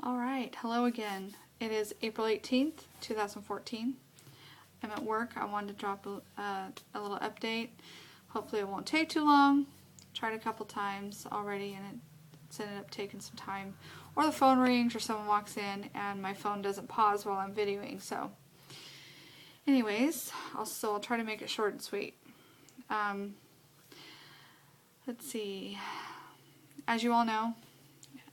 Alright, hello again. It is April 18th, 2014. I'm at work. I wanted to drop a little update. Hopefully it won't take too long. Tried a couple times already and it's ended up taking some time. Or the phone rings or someone walks in and my phone doesn't pause while I'm videoing. So anyways, I'll try to make it short and sweet. Let's see. As you all know,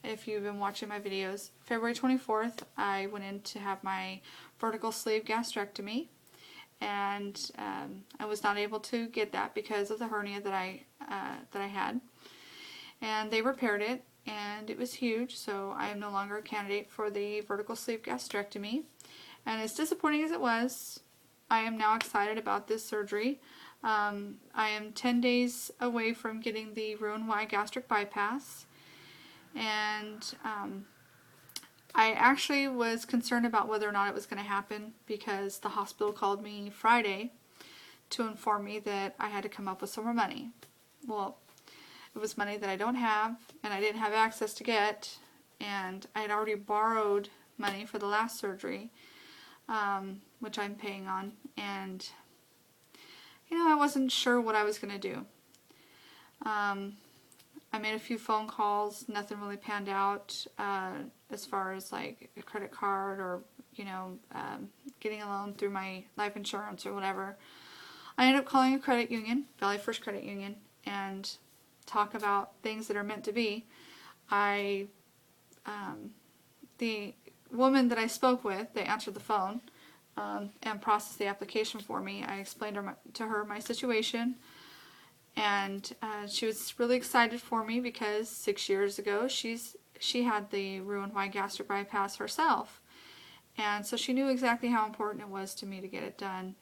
if you've been watching my videos, February 24th, I went in to have my vertical sleeve gastrectomy, and I was not able to get that because of the hernia that I had. And they repaired it, and it was huge, so I am no longer a candidate for the vertical sleeve gastrectomy. And as disappointing as it was, I am now excited about this surgery. I am 10 days away from getting the RNY Gastric Bypass. And I actually was concerned about whether or not it was going to happen because the hospital called me Friday to inform me that I had to come up with some more money. Well, it was money that I don't have and I didn't have access to get, and I had already borrowed money for the last surgery, which I'm paying on, and I wasn't sure what I was going to do. I made a few phone calls, nothing really panned out as far as like a credit card or, getting a loan through my life insurance or whatever. I ended up calling a credit union, Valley First Credit Union, and talk about things that are meant to be. The woman that I spoke with, they answered the phone and processed the application for me. I explained to her my situation. And she was really excited for me because 6 years ago she had the RNY Gastric Bypass herself. And so she knew exactly how important it was to me to get it done.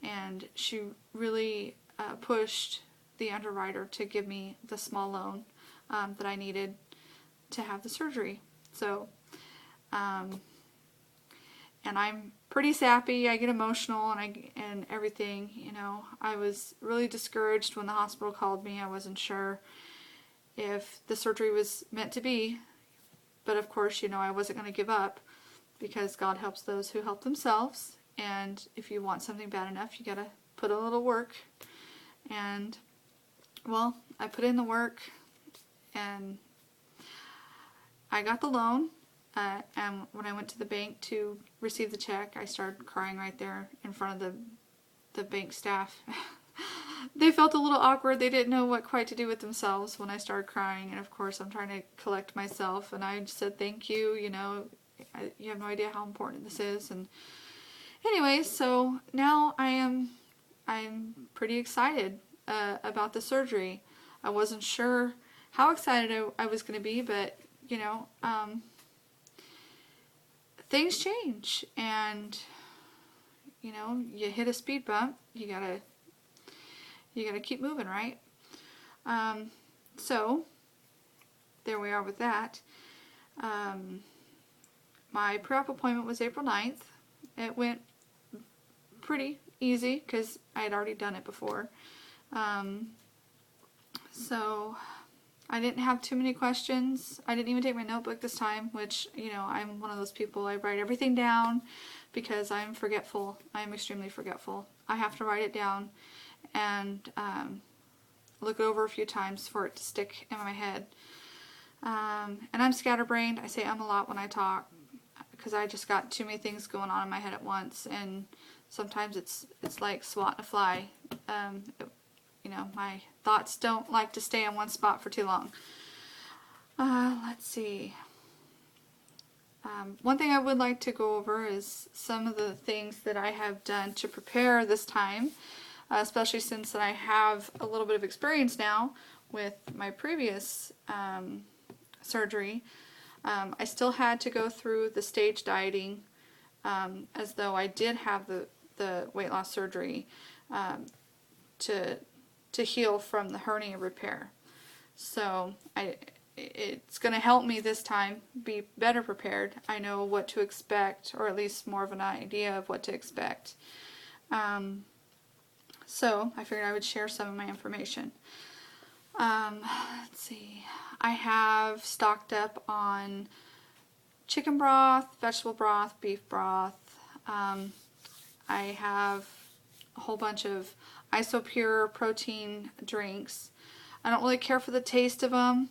And she really pushed the underwriter to give me the small loan that I needed to have the surgery. So, and I'm pretty sappy. I get emotional and everything. I was really discouraged when the hospital called me. I wasn't sure if the surgery was meant to be, but of course, I wasn't going to give up because God helps those who help themselves. And if you want something bad enough, you gotta put a little work. And well, I put in the work, and I got the loan. And when I went to the bank to receive the check, I started crying right there in front of the bank staff. They felt a little awkward. They didn't know what quite to do with themselves when I started crying. And of course, I'm trying to collect myself. And I just said, thank you. You have no idea how important this is. And anyway, so now I'm pretty excited about the surgery. I wasn't sure how excited I was going to be, but things change, and you hit a speed bump, you gotta keep moving, right? So there we are with that. My pre-op appointment was April 9th. It went pretty easy because I had already done it before. So I didn't have too many questions. I didn't even take my notebook this time, which, I'm one of those people. I write everything down because I'm forgetful. I'm extremely forgetful. I have to write it down and look it over a few times for it to stick in my head. And I'm scatterbrained. I say a lot when I talk because I just got too many things going on in my head at once, and sometimes it's like swatting a fly. My thoughts don't like to stay in one spot for too long. Let's see. One thing I would like to go over is some of the things that I have done to prepare this time, especially since I have a little bit of experience now with my previous surgery. I still had to go through the stage dieting as though I did have the weight loss surgery to heal from the hernia repair. So it's going to help me this time be better prepared. I know what to expect, or at least more of an idea of what to expect. So I figured I would share some of my information. Let's see. I have stocked up on chicken broth, vegetable broth, beef broth. I have a whole bunch of Isopure protein drinks. I don't really care for the taste of them,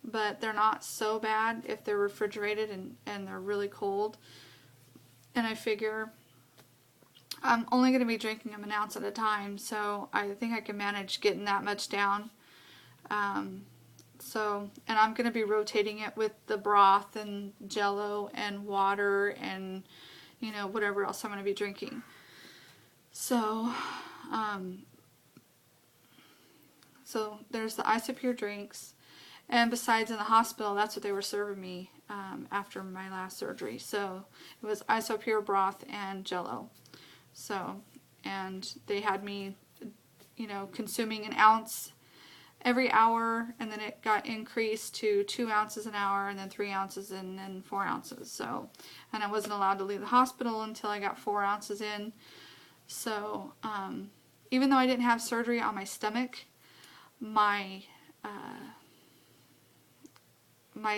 but they're not so bad if they're refrigerated and they're really cold. And I figure I'm only going to be drinking them an ounce at a time, so I think I can manage getting that much down. And I'm going to be rotating it with the broth and Jello and water and, you know, whatever else I'm going to be drinking. So there's the Isopure drinks. And besides, in the hospital, that's what they were serving me after my last surgery. So it was Isopure broth and Jello. So, and they had me, you know, consuming an ounce every hour, and then it got increased to 2 ounces an hour, and then 3 ounces, and then 4 ounces. So, and I wasn't allowed to leave the hospital until I got 4 ounces in. So, even though I didn't have surgery on my stomach, my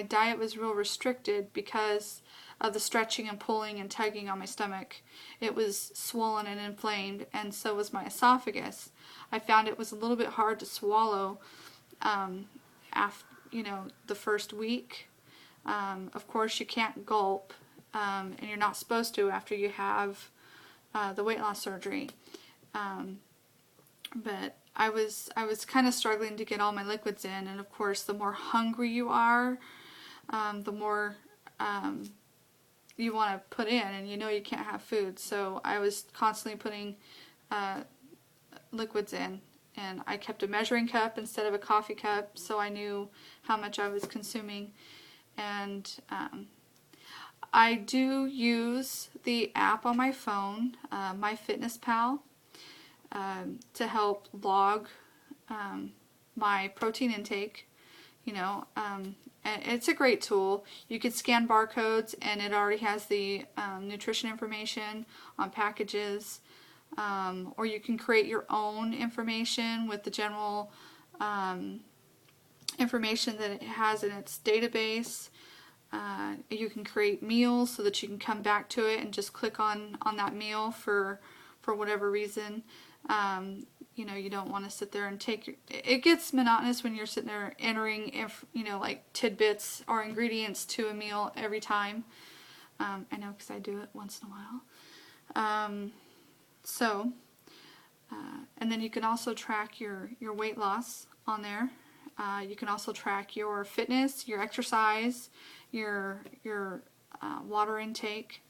diet was real restricted because of the stretching and pulling and tugging on my stomach. It was swollen and inflamed, and so was my esophagus. I found it was a little bit hard to swallow after, you know, the first week. Of course, you can't gulp, and you're not supposed to after you have the weight loss surgery. But I was kind of struggling to get all my liquids in, and of course, the more hungry you are, the more you want to put in, and you know you can't have food. So I was constantly putting liquids in, and I kept a measuring cup instead of a coffee cup, so I knew how much I was consuming. And I do use the app on my phone, MyFitnessPal, to help log my protein intake. You know, and it's a great tool. You could scan barcodes, and it already has the nutrition information on packages. Or you can create your own information with the general information that it has in its database. You can create meals so that you can come back to it and just click on that meal for whatever reason. You know, you don't want to sit there and it gets monotonous when you're sitting there entering, you know, like tidbits or ingredients to a meal every time. I know, because I do it once in a while. And then you can also track your weight loss on there. You can also track your fitness, your exercise, your water intake.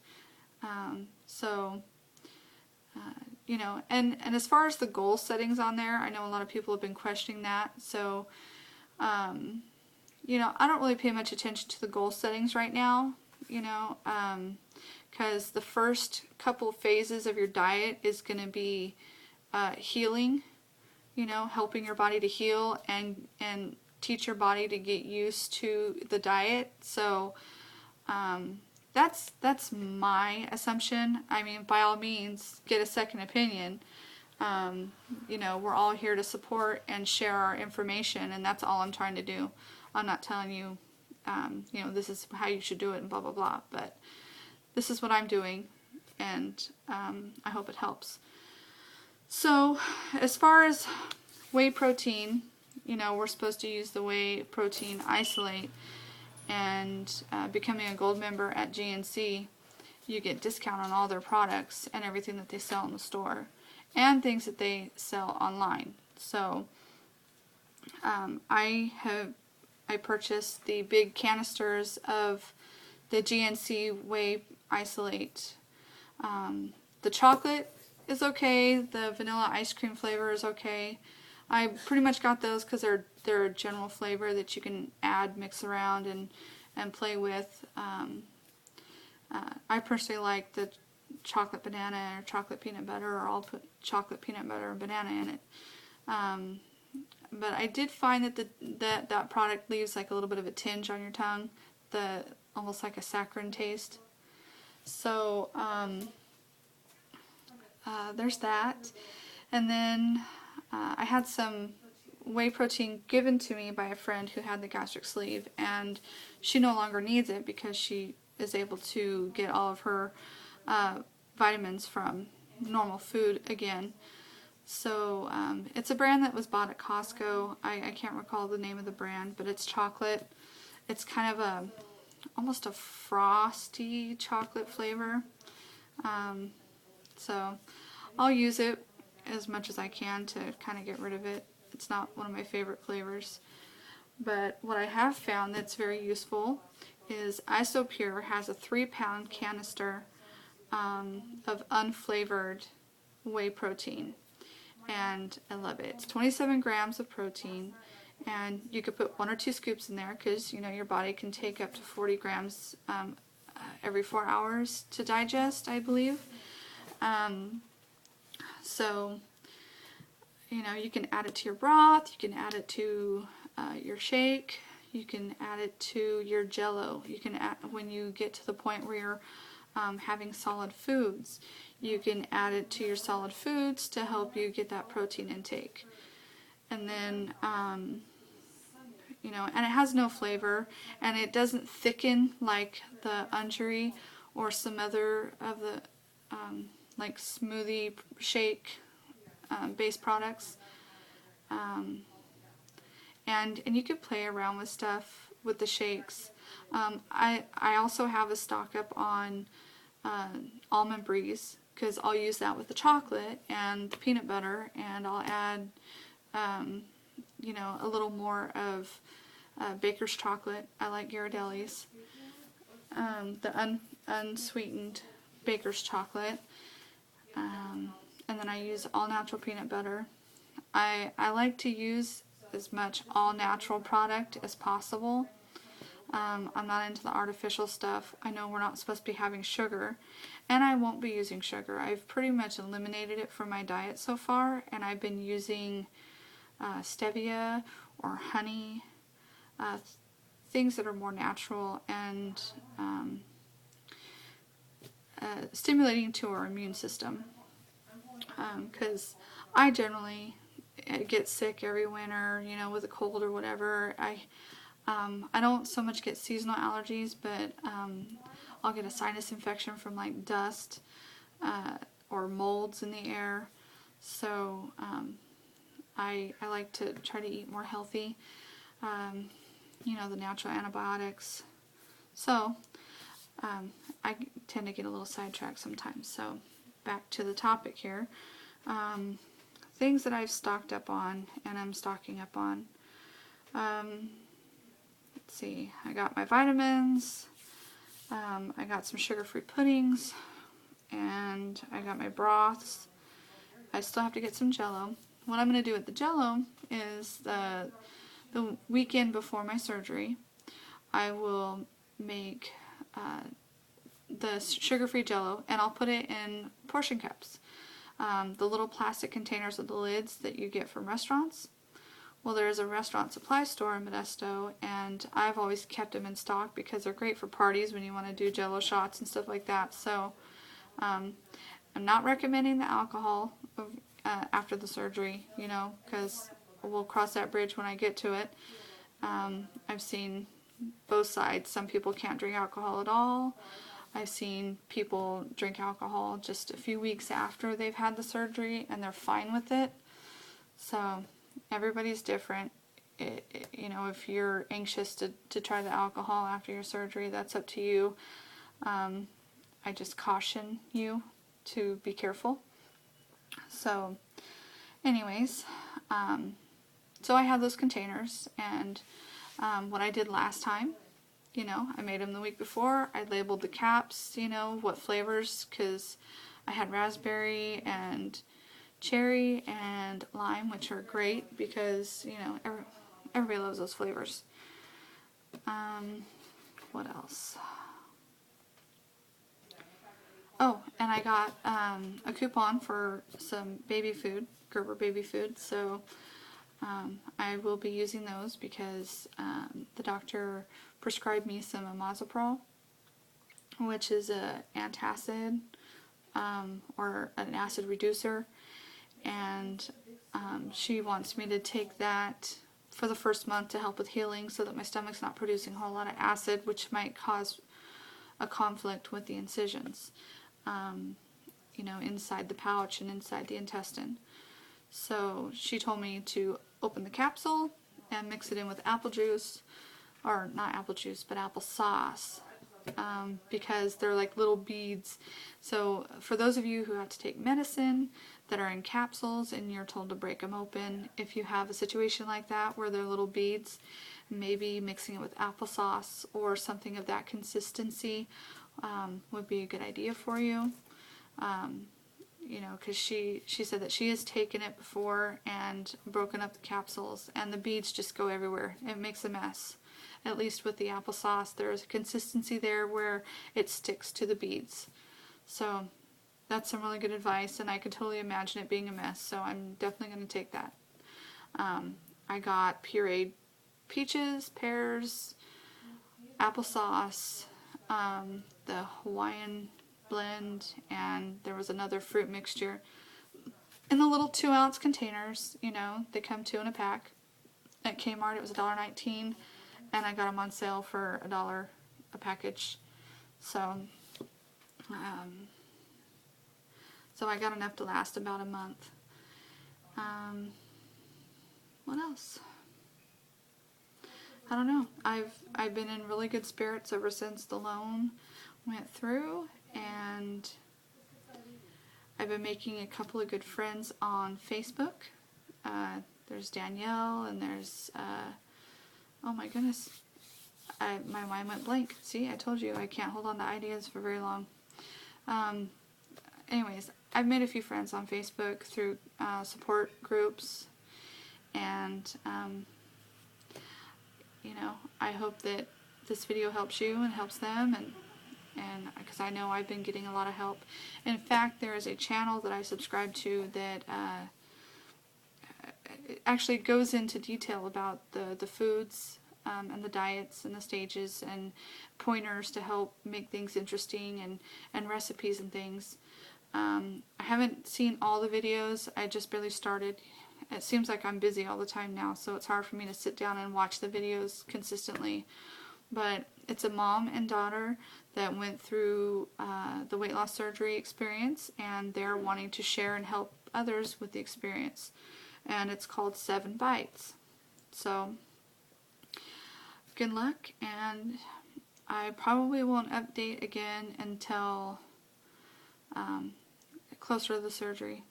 You know, and as far as the goal settings on there, I know a lot of people have been questioning that. So, you know, I don't really pay much attention to the goal settings right now, you know, because the first couple of phases of your diet is going to be healing, you know, helping your body to heal and teach your body to get used to the diet. So, that's my assumption. I mean, by all means, get a second opinion. You know, we're all here to support and share our information, and that's all I'm trying to do. I'm not telling you, you know, this is how you should do it and blah, blah, blah. But this is what I'm doing, and I hope it helps. So, as far as whey protein, you know, we're supposed to use the whey protein isolate. And becoming a gold member at GNC, you get discount on all their products and everything that they sell in the store and things that they sell online. So I purchased the big canisters of the GNC whey isolate. The chocolate is okay. The vanilla ice cream flavor is okay. I pretty much got those because they're a general flavor that you can add, mix around, and play with. I personally like the chocolate banana or chocolate peanut butter, or I'll put chocolate peanut butter and banana in it. But I did find that that product leaves like a little bit of a tinge on your tongue, almost like a saccharine taste. So there's that, and then. I had some whey protein given to me by a friend who had the gastric sleeve, and she no longer needs it because she is able to get all of her vitamins from normal food again. So it's a brand that was bought at Costco. I can't recall the name of the brand, but it's chocolate. It's kind of almost a frosty chocolate flavor. So I'll use it as much as I can to kind of get rid of it. It's not one of my favorite flavors. But what I have found that's very useful is Isopure has a 3-pound canister of unflavored whey protein. And I love it. It's 27 grams of protein. And you could put 1 or 2 scoops in there because, you know, your body can take up to 40 grams every 4 hours to digest, I believe. So, you know, you can add it to your broth, you can add it to your shake, you can add it to your Jell-O. You can add, when you get to the point where you're having solid foods, you can add it to your solid foods to help you get that protein intake. And then, you know, and it has no flavor, and it doesn't thicken like the Unjury or some other of the like smoothie shake based products. And you could play around with stuff with the shakes. I also have a stock up on almond breeze, because I'll use that with the chocolate and the peanut butter, and I'll add you know, a little more of baker's chocolate. I like Ghirardelli's, the unsweetened baker's chocolate, and then I use all natural peanut butter. I like to use as much all natural product as possible. I'm not into the artificial stuff. I know we're not supposed to be having sugar, and I won't be using sugar. I've pretty much eliminated it from my diet so far, and I've been using stevia or honey, things that are more natural and stimulating to our immune system. Because I generally get sick every winter, you know, with a cold or whatever. I don't so much get seasonal allergies, but I'll get a sinus infection from like dust or molds in the air. So I like to try to eat more healthy, you know, the natural antibiotics. So I tend to get a little sidetracked sometimes. So back to the topic here. Things that I've stocked up on and I'm stocking up on. Let's see, I got my vitamins, I got some sugar-free puddings, and I got my broths. I still have to get some Jell-O. What I'm going to do with the Jell-O is the weekend before my surgery, I will make the sugar-free Jell-O, and I'll put it in portion cups. The little plastic containers with the lids that you get from restaurants. Well, there's a restaurant supply store in Modesto, and I've always kept them in stock because they're great for parties when you want to do Jell-O shots and stuff like that. So I'm not recommending the alcohol after the surgery, you know, because we'll cross that bridge when I get to it. I've seen both sides. Some people can't drink alcohol at all. I've seen people drink alcohol just a few weeks after they've had the surgery and they're fine with it. So everybody's different. You know, if you're anxious to try the alcohol after your surgery, that's up to you. I just caution you to be careful. So anyways, so I have those containers, and what I did last time, you know, I made them the week before. I labeled the caps, you know, what flavors, because I had raspberry and cherry and lime, which are great because, you know, everybody loves those flavors. What else? Oh, and I got a coupon for some baby food, Gerber baby food, so I will be using those because the doctor prescribed me some Amazoprol, which is an antacid or an acid reducer, and she wants me to take that for the first month to help with healing so that my stomach's not producing a whole lot of acid, which might cause a conflict with the incisions, you know, inside the pouch and inside the intestine. So she told me to open the capsule and mix it in with apple juice, or not apple juice, but applesauce, because they're like little beads. So for those of you who have to take medicine that are in capsules and you're told to break them open, if you have a situation like that where they're little beads, maybe mixing it with applesauce or something of that consistency would be a good idea for you. You know, because she said that she has taken it before and broken up the capsules and the beads just go everywhere. It makes a mess. At least with the applesauce, there's a consistency there where it sticks to the beads. So that's some really good advice, and I could totally imagine it being a mess, so I'm definitely going to take that. I got pureed peaches, pears, applesauce, the Hawaiian blend, and there was another fruit mixture in the little 2-ounce containers. You know, they come 2 in a pack. At Kmart it was $1.19, and I got them on sale for $1 a package. So so I got enough to last about a month. What else? I don't know. I've been in really good spirits ever since the loan went through, and I've been making a couple of good friends on Facebook. There's Danielle, and there's oh my goodness, my mind went blank. See, I told you I can't hold on to ideas for very long. Anyways, I've made a few friends on Facebook through support groups, and you know, I hope that this video helps you and helps them, and because I know I've been getting a lot of help. In fact, there is a channel that I subscribe to that actually goes into detail about the foods and the diets and the stages and pointers to help make things interesting, and recipes and things. I haven't seen all the videos. I just barely started. It seems like I'm busy all the time now, so it's hard for me to sit down and watch the videos consistently. But it's a mom and daughter that went through the weight loss surgery experience, and they're wanting to share and help others with the experience. And it's called 7 Bites. So good luck, and I probably won't update again until closer to the surgery.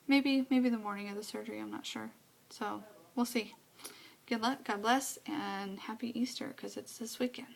Maybe the morning of the surgery, I'm not sure. So we'll see. Good luck, God bless, and happy Easter, because it's this weekend.